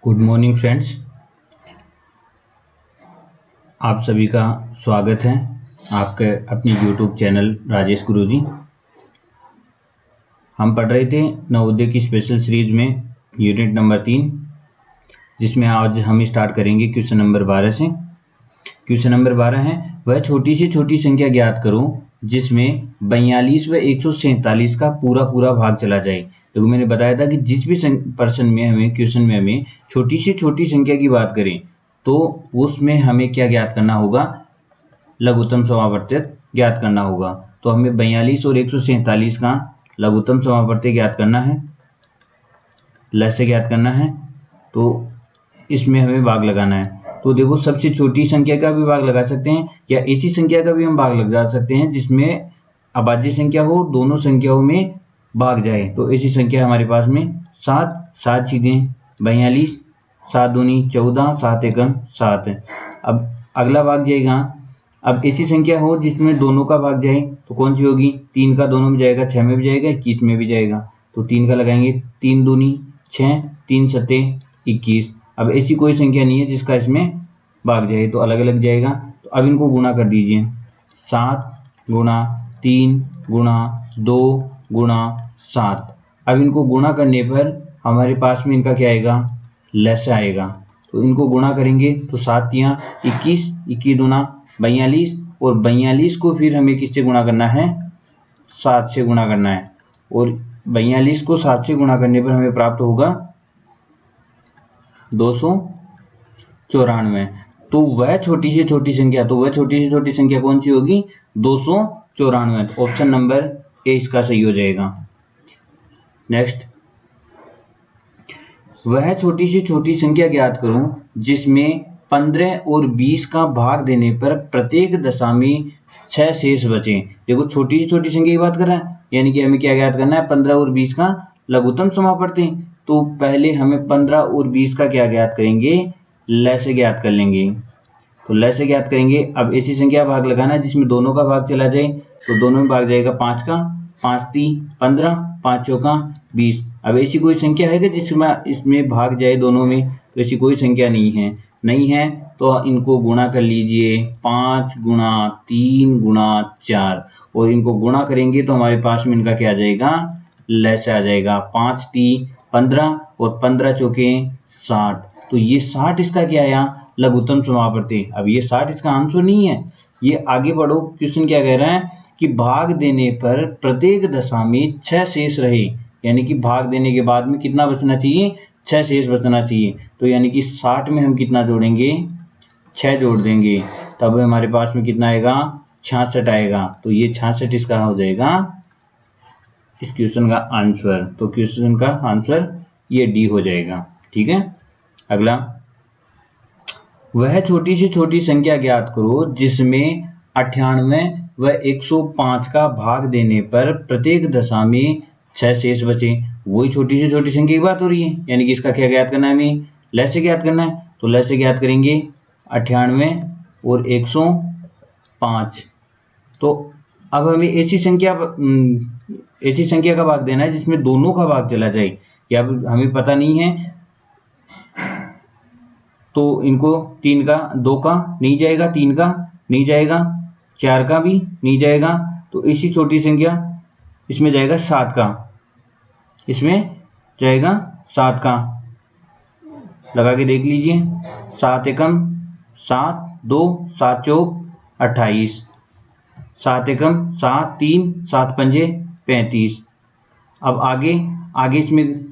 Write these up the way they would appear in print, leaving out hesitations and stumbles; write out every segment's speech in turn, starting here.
Good morning friends, आप सभी का स्वागत है आपके अपनी यूट्यूब चैनल राजेश गुरुजी। हम पढ़ रहे थे नवोदय की स्पेशल सीरीज में यूनिट नंबर 3, जिसमें आज हम स्टार्ट करेंगे क्वेश्चन नंबर 12 से। क्वेश्चन नंबर 12 है, वह छोटी से छोटी संख्या ज्ञात करो जिसमें 42 व 147 का पूरा भाग चला जाए। देखो मैंने बताया था कि जिस भी क्वेश्चन में हमें छोटी से छोटी संख्या की बात करें तो उसमें हमें क्या ज्ञात करना होगा, लघुत्तम समावर्तक ज्ञात करना होगा। तो हमें 42 और 147 का लघुत्तम समावर्तक ज्ञात करना है, लसे ज्ञात करना है। तो इसमें हमें भाग लगाना है। तो देखो सबसे छोटी संख्या का भी भाग लगा सकते हैं या ऐसी संख्या का भी हम भाग लगा सकते हैं जिसमें अभाज्य संख्या हो, दोनों संख्याओं में भाग जाए। तो ऐसी संख्या हमारे पास में 7 चीजें 42, 7 दूनी 14, 7 एकम 7 है। अब अगला भाग जाएगा, अब ऐसी संख्या हो जिसमें दोनों का भाग जाए तो कौन सी होगी, 3 का दोनों में जाएगा, 6 में भी जाएगा, 21 में भी जाएगा। तो 3 का लगाएंगे, 3 दूनी 6, 3 सत्ते 21। अब ऐसी कोई संख्या नहीं है जिसका इसमें भाग जाए, तो अलग अलग जाएगा। तो अब इनको गुणा कर दीजिए, 7 गुणा 3 गुणा 2 गुणा 7। अब इनको गुणा करने पर हमारे पास में इनका क्या आएगा, लस आएगा। तो इनको गुणा करेंगे तो 7 तियां 21, 21 दूना 42, और 42 को फिर हमें किससे गुणा करना है, 7 से गुणा करना है। और 42 को 7 से गुणा करने पर हमें प्राप्त होगा 294। तो वह छोटी से छोटी संख्या कौन सी होगी, 294। ऑप्शन नंबर ए इसका सही हो जाएगा। नेक्स्ट, वह छोटी से छोटी संख्या ज्ञात करूं जिसमें 15 और 20 का भाग देने पर प्रत्येक दशा में 6 शेष बचे। देखो छोटी से छोटी संख्या की बात कर रहा है, यानी कि हमें क्या ज्ञात करना है, 15 और 20 का लघुत्तम समावर्ती। तो पहले हमें 15 और 20 का क्या ज्ञात करेंगे, लसे ज्ञात कर लेंगे। तो लसे ज्ञात करेंगे। अब ऐसी संख्या भाग लगाना है जिसमें दोनों का भाग चला जाए, तो दोनों में भाग जाएगा 5 का, 5 3 15, 5 चौका 20। अब ऐसी कोई संख्या है कि जिसमें इसमें भाग जाए दोनों में, तो ऐसी कोई संख्या नहीं है। तो इनको गुणा कर लीजिए, 5 गुणा 3 गुणा 4, और इनको गुणा करेंगे तो हमारे पास में इनका क्या आ जाएगा, लस आ जाएगा। 5 3 15 और 15 चौके 60। तो ये 60 इसका क्या आया, लघुत्तम समावर्ती। अब ये 60 इसका आंसर नहीं है, ये आगे बढ़ो। क्वेश्चन क्या कह रहा है कि भाग देने पर प्रत्येक दशा में 6 शेष रहे, यानी कि भाग देने के बाद में कितना बचना चाहिए, 6 शेष बचना चाहिए। तो यानी कि 60 में हम कितना जोड़ेंगे, 6 जोड़ देंगे, तब हमारे पास में कितना आएगा, 66 आएगा। तो ये 66 इसका हो जाएगा इस क्वेश्चन का आंसर। तो क्वेश्चन का आंसर ये डी हो जाएगा। ठीक है। अगला, वह छोटी से छोटी संख्या ज्ञात करो जिसमें 98 व 105 का भाग देने पर प्रत्येक दशा में 6 शेष बचे। वही छोटी से छोटी संख्या की बात हो रही है, यानी कि इसका क्या ज्ञात करना है, हमें लसे ज्ञात करना है। तो लसे ज्ञात करेंगे 98 और 105। तो अब हमें ऐसी संख्या का भाग देना है जिसमें दोनों का भाग चला जाए, या हमें पता नहीं है तो इनको 3 का 2 का नहीं जाएगा, 3 का नहीं जाएगा, 4 का भी नहीं जाएगा। तो इसी छोटी संख्या इसमें जाएगा 7 का, इसमें जाएगा 7 का, लगा के देख लीजिए। 7 एकम 7, 2 7 चौक 28, 7 एकम 7 3 7 पंजे 35। अब आगे इसमें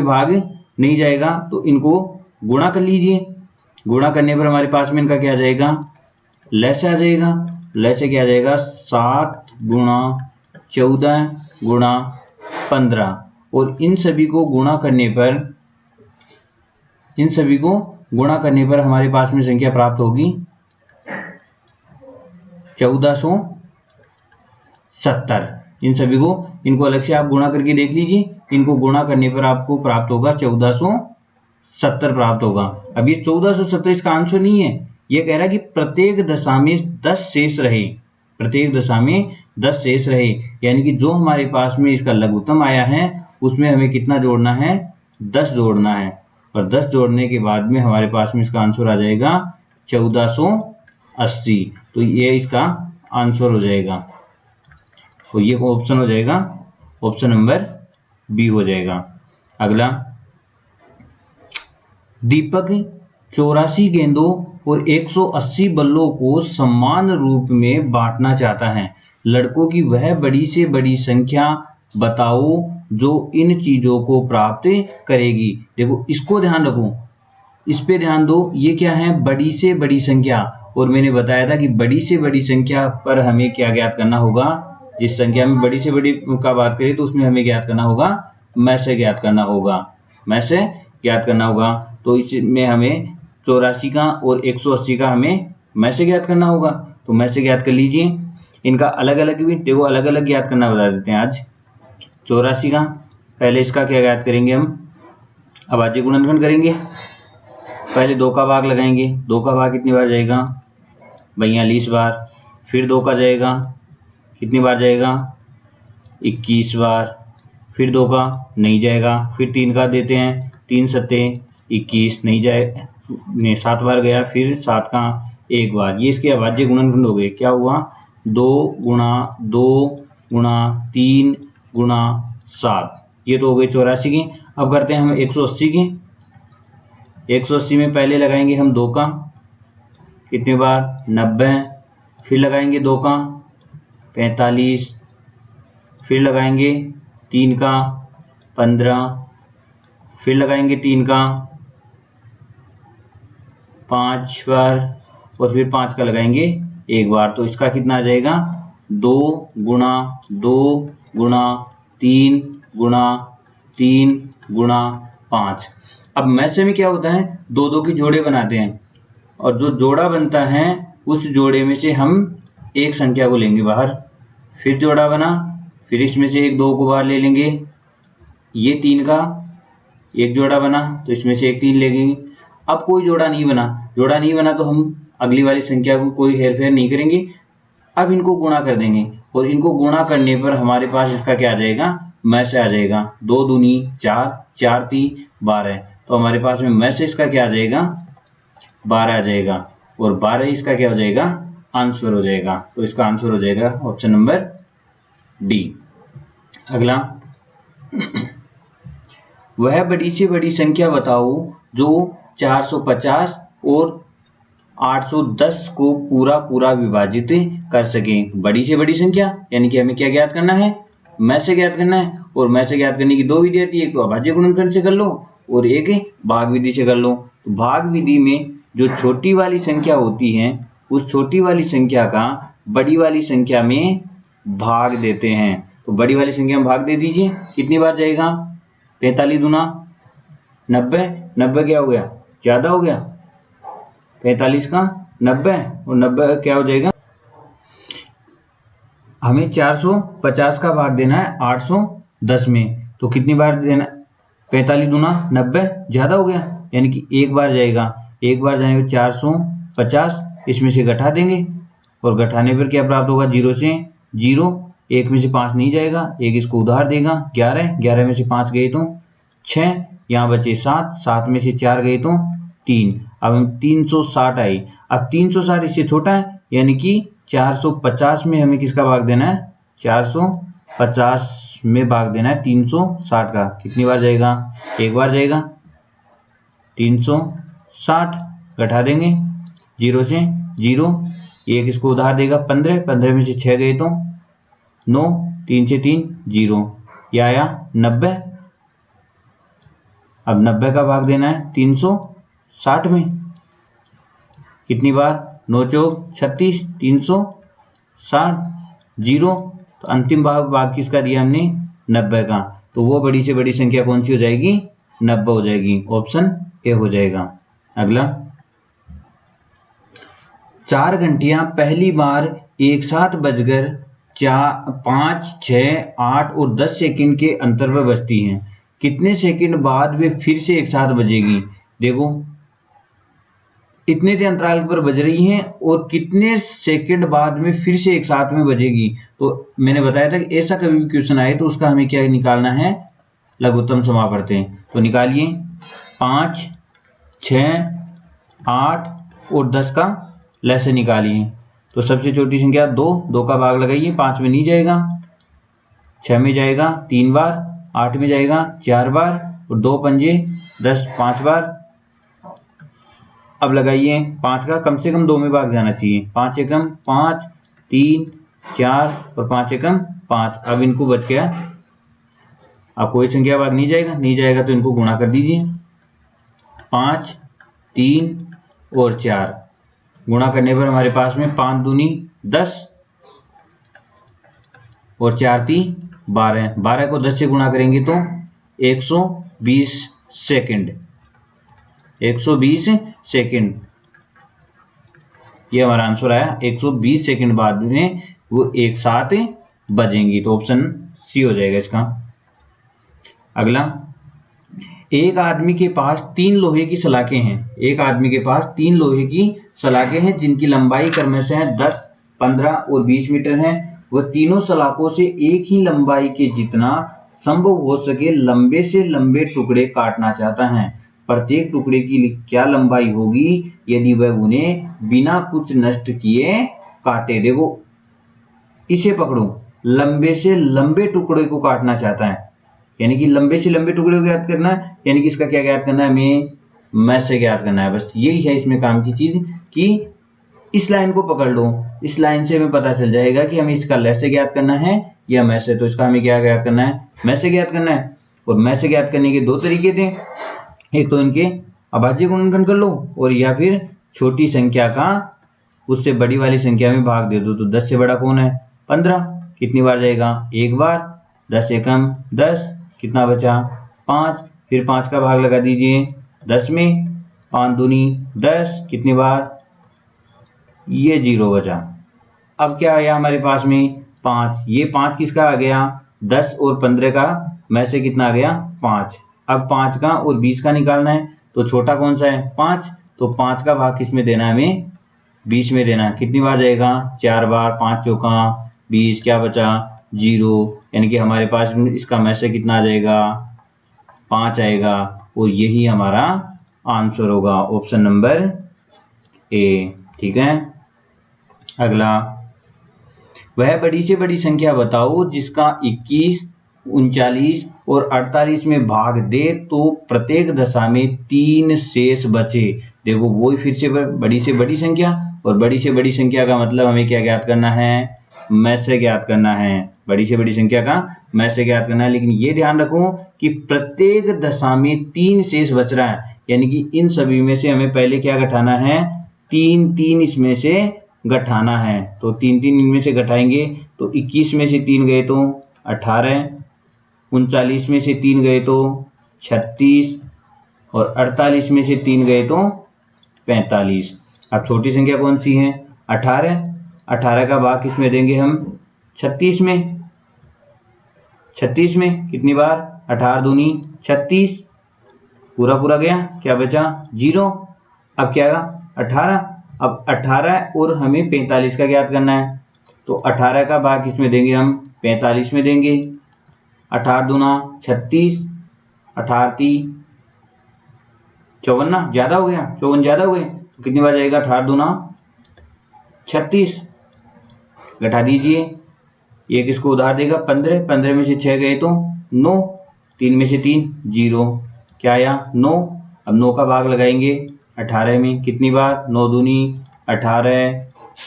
भाग नहीं जाएगा, तो इनको गुणा कर लीजिए। गुणा करने पर हमारे पास में इनका क्या आ जाएगा, लस आ जाएगा। लस क्या आ जाएगा, 7 गुणा 14 गुणा 15। और इन सभी को गुणा करने पर हमारे पास में संख्या प्राप्त होगी 1470। इन सभी को, इनको अलग से आप गुणा करके देख लीजिए। इनको गुणा करने पर आपको प्राप्त होगा 1470 प्राप्त होगा। अब ये 1470 इसका आंसर नहीं है, ये कह रहा है कि प्रत्येक दशा में 10 शेष रहे, यानी कि जो हमारे पास में इसका लघुत्तम आया है उसमें हमें कितना जोड़ना है, 10 जोड़ना है, और 10 जोड़ने के बाद में हमारे पास में इसका आंसर आ जाएगा 1480। तो ये इसका आंसर हो जाएगा, तो ये ऑप्शन हो जाएगा, ऑप्शन नंबर बी हो जाएगा। अगला, दीपक 84 गेंदों और 180 बल्लों को समान रूप में बांटना चाहता है। लड़कों की वह बड़ी से बड़ी संख्या बताओ जो इन चीजों को प्राप्त करेगी। देखो इसको ध्यान रखो, इस पे ध्यान दो, ये क्या है, बड़ी से बड़ी संख्या। और मैंने बताया था कि बड़ी से बड़ी संख्या पर हमें क्या ज्ञात करना होगा, जिस संख्या में बड़ी से बड़ी का बात करें तो उसमें हमें ज्ञात करना होगा, मैं से ज्ञात करना होगा, मैं से ज्ञात करना होगा। तो इसमें हमें 84 का और 180 का हमें मैं से ज्ञात करना होगा। तो मैं से ज्ञात कर लीजिए, इनका अलग अलग भी देखो, अलग अलग ज्ञात करना बता देते हैं आज। 84 का पहले इसका क्या ज्ञात करेंगे हम, अभाज्य गुणनखंड करेंगे। पहले 2 का भाग लगाएंगे, 2 का भाग कितनी बार जाएगा, 42 बार। फिर 2 का जाएगा, कितनी बार जाएगा, 21 बार। फिर 2 का नहीं जाएगा। फिर 3 का देते हैं, 3 सत्ते 21 नहीं जाए, 7 बार गया। फिर 7 का 1 बार। ये इसके अभाज्य गुणनखंड हो गए। क्या हुआ, 2 गुणा 2 गुणा 3 गुणा 7, ये तो हो गई 84 की। अब करते हैं हम 180 की। 180 में पहले लगाएंगे हम 2 का, कितनी बार, 90। फिर लगाएंगे 2 का, 45। फिर लगाएंगे 3 का, 15। फिर लगाएंगे 3 का 5 बार, और फिर 5 का लगाएंगे 1 बार। तो इसका कितना आ जाएगा, 2 गुणा 2 गुणा 3 गुणा 3 गुणा 5। अब मैसे में क्या होता है, 2 के जोड़े बनाते हैं, और जो जोड़ा बनता है उस जोड़े में से हम एक संख्या को लेंगे बाहर। फिर जोड़ा बना, फिर इसमें से 1 2 को बाहर ले लेंगे। ये 3 का एक जोड़ा बना, तो इसमें से एक 3 लेंगे। अब कोई जोड़ा नहीं बना, जोड़ा नहीं बना तो हम अगली वाली संख्या को कोई हेरफेर नहीं करेंगे। अब इनको गुणा कर देंगे, और इनको गुणा करने पर हमारे पास इसका क्या आ जाएगा, मैं से आ जाएगा। 2 दूनी 4, 4 3 12। तो हमारे पास में मैं से इसका क्या आ जाएगा, 12 आ जाएगा, और 12 इसका क्या हो जाएगा, आंसर हो जाएगा। तो इसका आंसर हो जाएगा ऑप्शन नंबर डी। अगला, वह बड़ी से बड़ी संख्या बताओ जो 450 और 810 को पूरा पूरा विभाजित कर सके। बड़ी से बड़ी संख्या यानी कि हमें क्या ज्ञात करना है, मैं से ज्ञात करना है। और मैं से ज्ञात करने की 2 विधि आती है, एक तो अभाज्य गुणनखंड से कर लो और एक भाग विधि से कर लो। तो भाग विधि में जो छोटी वाली संख्या होती है उस छोटी वाली संख्या का बड़ी वाली संख्या में भाग देते हैं। तो बड़ी वाली संख्या में भाग दे दीजिए, कितनी बार जाएगा, 45 दूना 90, 90 क्या हो गया, ज्यादा हो गया, 45 का 90, और 90 क्या हो जाएगा, हमें 450 का भाग देना है 810 में। तो कितनी बार देना, 45 दूना 90, ज्यादा हो गया, यानी कि 1 बार जाएगा। 1 बार जाने पर 450, इसमें से घटा देंगे, और घटाने पर क्या प्राप्त होगा, 0 से 0, 1 में से 5 नहीं जाएगा, 1 इसको उधार देगा, 11, 11 में से 5 गए तो 6, यहाँ बचे 7, 7 में से 4 गए तो 3। अब हम 360 आई। अब 360 इससे छोटा है, यानी कि 450 में हमें किसका भाग देना है, 450 में भाग देना है 360 का। कितनी बार जाएगा, 1 बार जाएगा। 360 घटा देंगे, 0 से 0, 1 इसको उधार देगा, 15, 15 में से 6 गए तो 9, 3 से 3 0, यह आया 90। अब 90 का भाग देना है 360 में, कितनी बार, 9 चौक 36, 360 0। तो अंतिम भाग किसका दिया हमने, 90 का। तो वो बड़ी से बड़ी संख्या कौन सी हो जाएगी, 90 हो जाएगी, ऑप्शन ए हो जाएगा। अगला, 4 घंटियां पहली बार एक साथ बजकर 5, 6, 8 और 10 सेकंड के अंतर पर बजती हैं। कितने सेकंड बाद वे फिर से एक साथ बजेगी। देखो इतने के अंतराल पर बज रही हैं और कितने सेकंड बाद में फिर से एक साथ में बजेगी। तो मैंने बताया था कि ऐसा कभी भी क्वेश्चन आए तो उसका हमें क्या निकालना है, लघुत्तम समापवर्ती हैं। तो निकालिए 5, 6, 8 और 10 का लसे निकालिए। तो सबसे छोटी संख्या 2, 2 का भाग लगाइए, 5 में नहीं जाएगा, 6 में जाएगा 3 बार, 8 में जाएगा 4 बार और 2 पंजे 10, 5 बार। अब लगाइए 5 का कम से कम 2 में भाग जाना चाहिए, 5 एकम 5, 3, 4 और 5 एकम 5। अब इनको बच गया, अब कोई संख्या भाग नहीं जाएगा, नहीं जाएगा तो इनको गुणा कर दीजिए, 5, 3 और 4 गुणा करने पर हमारे पास में 5 दूनी 10 और 4 ती 12, 12 को 10 से गुणा करेंगे तो 120 सेकंड, 120 सेकंड ये हमारा आंसर आया। 120 सेकंड बाद में वो एक साथ बजेंगी, तो ऑप्शन सी हो जाएगा इसका। अगला, एक आदमी के पास 3 लोहे की सलाखें हैं, एक आदमी के पास 3 लोहे की सलाखें हैं जिनकी लंबाई क्रमशः 10, 15 और 20 मीटर है। वह तीनों सलाखों से एक ही लंबाई के जितना संभव हो सके लंबे से लंबे टुकड़े काटना चाहता है। प्रत्येक टुकड़े की क्या लंबाई होगी यदि वह उन्हें बिना कुछ नष्ट किए काटे। देखो इसे पकड़ो, लंबे से लंबे टुकड़े को काटना चाहता है, यानी कि लंबे से लंबे टुकड़े को ज्ञात करना है, यानी कि इसका क्या ज्ञात करना है, हमें मैथ से ज्ञात करना है। बस यही है इसमें काम की चीज कि इस लाइन को पकड़ लो, इस लाइन से हमें पता चल जाएगा कि हमें इसका लैस से ज्ञात करना है या मैथ से। तो इसका हमें क्या ज्ञात करना है, मैथ से ज्ञात करना है। और मैथ से ज्ञात करने के 2 तरीके थे, एक तो इनके अभाज्य गुणनखंड कर लो और या फिर छोटी संख्या का उससे बड़ी वाली संख्या में भाग दे दो। तो 10 से बड़ा कौन है, 15, कितनी बार जाएगा, एक बार, 10 एकम 10, कितना बचा 5, फिर 5 का भाग लगा दीजिए 10 में, 5 दूनी 10, कितनी बार, ये 0 बचा। अब क्या आया हमारे पास में 5, ये 5 किसका आ गया, 10 और 15 का में से कितना आ गया 5। अब 5 का और 20 का निकालना है, तो छोटा कौन सा है 5, तो 5 का भाग किस में देना है, हमें 20 में देना है। कितनी बार जाएगा, 4 बार, 5 चौका 20, क्या बचा 0, यानी कि हमारे पास इसका में से कितना आ जाएगा 5 आएगा और यही हमारा आंसर होगा, ऑप्शन नंबर ए। ठीक है। अगला, वह बड़ी से बड़ी संख्या बताओ जिसका 21, 39 और 48 में भाग दे तो प्रत्येक दशा में 3 शेष बचे। देखो वही फिर से बड़ी संख्या, और बड़ी से बड़ी संख्या का मतलब हमें क्या ज्ञात करना है, मैथ से ज्ञात करना है। बड़ी से बड़ी संख्या का मैथ से ज्ञात करना है, लेकिन ये ध्यान रखो कि प्रत्येक दशा में 3 शेष बच रहा है, यानी कि इन सभी में से हमें पहले क्या घटाना है, 3 इसमें से घटाना है। तो 3 इनमें से घटाएंगे तो 21 में से 3 गए तो 18, 39 में से 3 गए तो 36 और 48 में से 3 गए तो 45। अब छोटी संख्या कौन सी है, 18, 18 का भाग किसमें देंगे हम, 36 में, 36 में कितनी बार, 18 दूनी 36, पूरा पूरा गया, क्या बचा 0। अब क्या 18, अब 18 और हमें 45 का ज्ञात करना है, तो 18 का भाग किसमें देंगे हम, 45 में देंगे। 18 दूना 36, 18 54, ज्यादा हो गया, 54 ज्यादा हो गए, तो कितनी बार जाएगा, 18 दूना 36, घटा दीजिए, ये किसको उधार देगा 15, 15 में से 6 गए तो 9, 3 में से 3 0, क्या आया 9। अब 9 का भाग लगाएंगे 18 में, कितनी बार, 9 दूनी 18,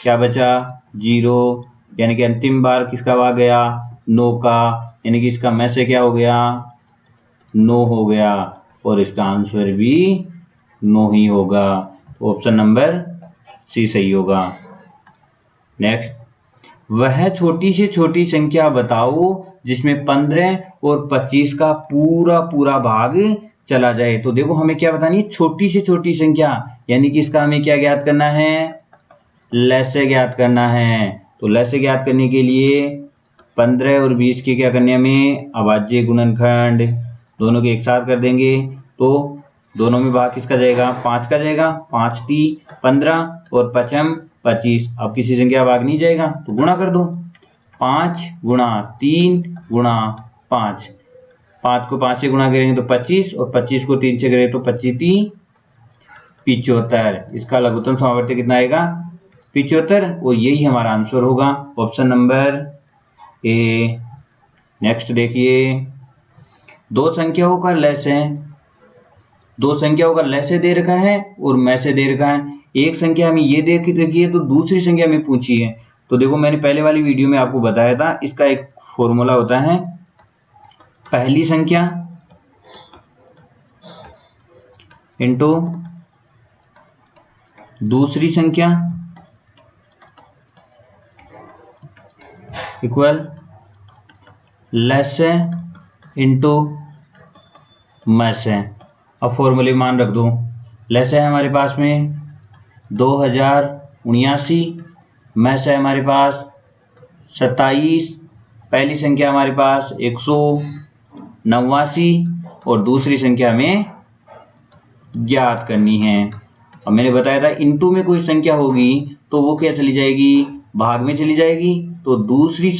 क्या बचा 0, यानी कि अंतिम बार किसका भाग गया 9 का, यानी कि इसका में से क्या हो गया 9 हो गया, और इसका आंसर भी 9 ही होगा। तो ऑप्शन नंबर सी सही होगा। नेक्स्ट, वह छोटी से छोटी संख्या बताओ जिसमें 15 और 25 का पूरा पूरा भाग चला जाए। तो देखो हमें क्या बतानी है, छोटी से छोटी संख्या, यानी कि इसका हमें क्या ज्ञात करना है, लैसे ज्ञात करना है। तो लैसे ज्ञात करने के लिए 15 और 20 के क्या करने हमें, अभाज्य गुणनखंड, दोनों के एक साथ कर देंगे तो दोनों में भाग किसका जाएगा, 5 का जाएगा, 5 टी 15 और 5 25। अब किसी संख्या भाग नहीं जाएगा तो गुणा कर दो, 5 गुणा 3 गुणा 5, 5 को 5 से गुणा करेंगे तो 25 और 25 को 3 से करेंगे तो 25 75। इसका लघुत्तम समावर्ती कितना आएगा 75 और यही हमारा आंसर होगा ऑप्शन नंबर ए। नेक्स्ट देखिए, दो संख्याओं का लैसे दे रखा है और मैसे दे रखा है। एक संख्या हमें ये देख रखी है तो दूसरी संख्या हमें पूछी है। तो देखो मैंने पहले वाली वीडियो में आपको बताया था, इसका एक फॉर्मूला होता है, पहली संख्या इंटू दूसरी संख्या इक्वल लैसे इंटू मैसे। अब फॉर्मूले मान रख दो। लैसे है हमारे पास में 2079, मैसे है हमारे पास 27, पहली संख्या हमारे पास 189 और दूसरी संख्या हमें ज्ञात करनी है। अब मैंने बताया था इनटू में कोई संख्या होगी तो वो क्या चली जाएगी, भाग में चली जाएगी। तो दूसरी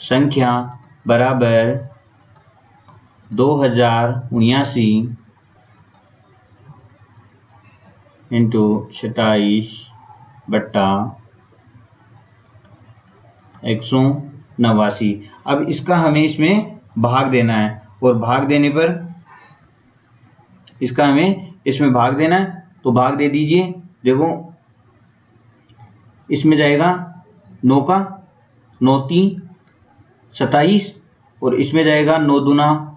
संख्या बराबर 2079 इंटू 27/189। अब इसका हमें इसमें भाग देना है और भाग देने पर इसका हमें इसमें भाग देना है तो भाग दे दीजिए। देखो इसमें जाएगा 9 का 9 3 27 और इसमें जाएगा 9 दूना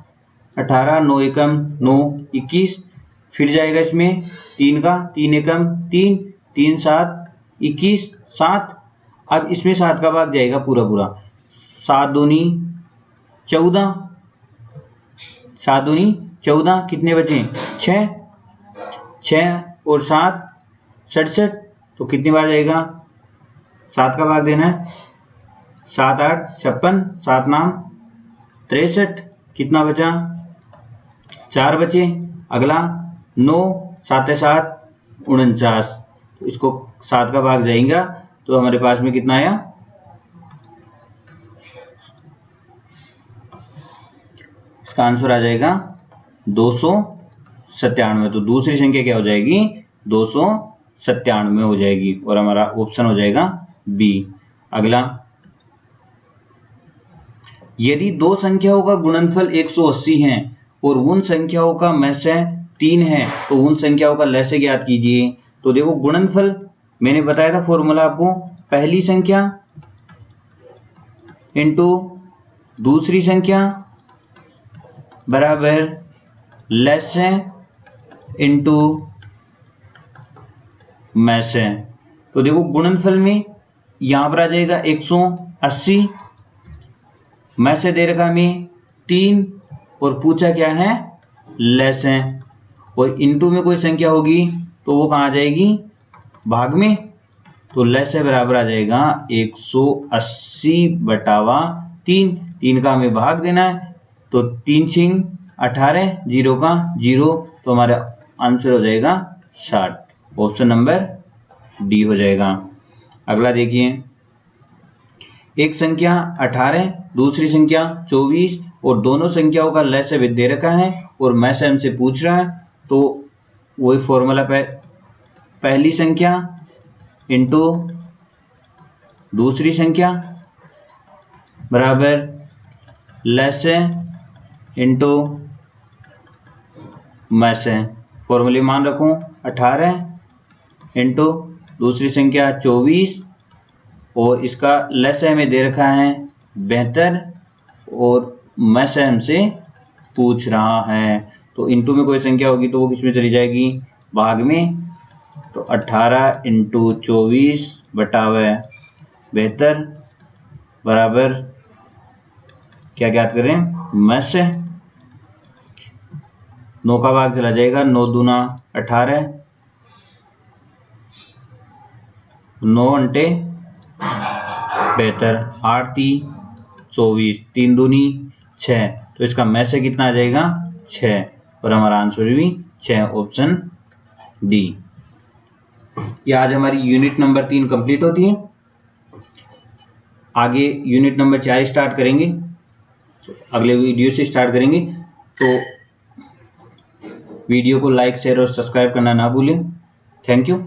18, 9 एकम 9 21, फिर जाएगा इसमें 3 का 3 एकम 3 3 7 21 7। अब इसमें 7 का भाग जाएगा पूरा 7 दूनी 14, 7 दूनी 14, कितने बचे 6 और 7 67। तो कितनी बार जाएगा, 7 का भाग देना है, 7 8 56, 7 नाम 63, कितना बचा 4 बचे। अगला 9 7 7 49, तो इसको 7 का भाग जाएगा तो हमारे पास में कितना आया, इसका आंसर आ जाएगा 297। तो दूसरी संख्या क्या हो जाएगी 297 हो जाएगी और हमारा ऑप्शन हो जाएगा बी। अगला, यदि दो संख्याओं का गुणनफल 180 है और उन संख्याओं का मैसे 3 है तो उन संख्याओं का लैसे ज्ञात कीजिए। तो देखो गुणनफल मैंने बताया था फॉर्मूला आपको, पहली संख्या इंटू दूसरी संख्या बराबर लैसे इंटू मैसे। तो देखो गुणनफल में यहां पर आ जाएगा 180, मैसे दे रखा हमें 3 और पूछा क्या है लैसे, और इंटू में कोई संख्या होगी तो वो कहाँ आ जाएगी भाग में। तो लैसे बराबर आ जाएगा 180/3, 3 का हमें भाग देना है तो 3 6 18, 0 का 0, तो हमारा आंसर हो जाएगा 60। ऑप्शन नंबर डी हो जाएगा। अगला देखिए, एक संख्या 18, दूसरी संख्या 24 और दोनों संख्याओं का लैसे दे रखा है और मैसे हमसे पूछ रहा है। तो वही फॉर्मूला पहली संख्या इंटू दूसरी संख्या बराबर लैसे इंटू मैसे। फॉर्मूले मान रखूं 18 इंटू दूसरी संख्या 24 और इसका लैसे हमें दे रखा है 72 और मैसे हमसे पूछ रहा है। तो इंटू में कोई संख्या होगी तो वो किस में चली जाएगी भाग में। तो 18 इंटू 24 बटावे 72 बराबर क्या ज्ञात करें मैसे। 9 का भाग चला जाएगा, 9 दूना 18, 9 अंटे 72, 8 3 24, 3 दूनी 6, तो इसका मैसे कितना आ जाएगा 6 और हमारा आंसर भी 6, ऑप्शन डी। ये आज हमारी यूनिट नंबर 3 कंप्लीट होती है। आगे यूनिट नंबर 4 स्टार्ट करेंगे, अगले वीडियो से स्टार्ट करेंगे। तो वीडियो को लाइक शेयर और सब्सक्राइब करना ना भूलें। Thank you.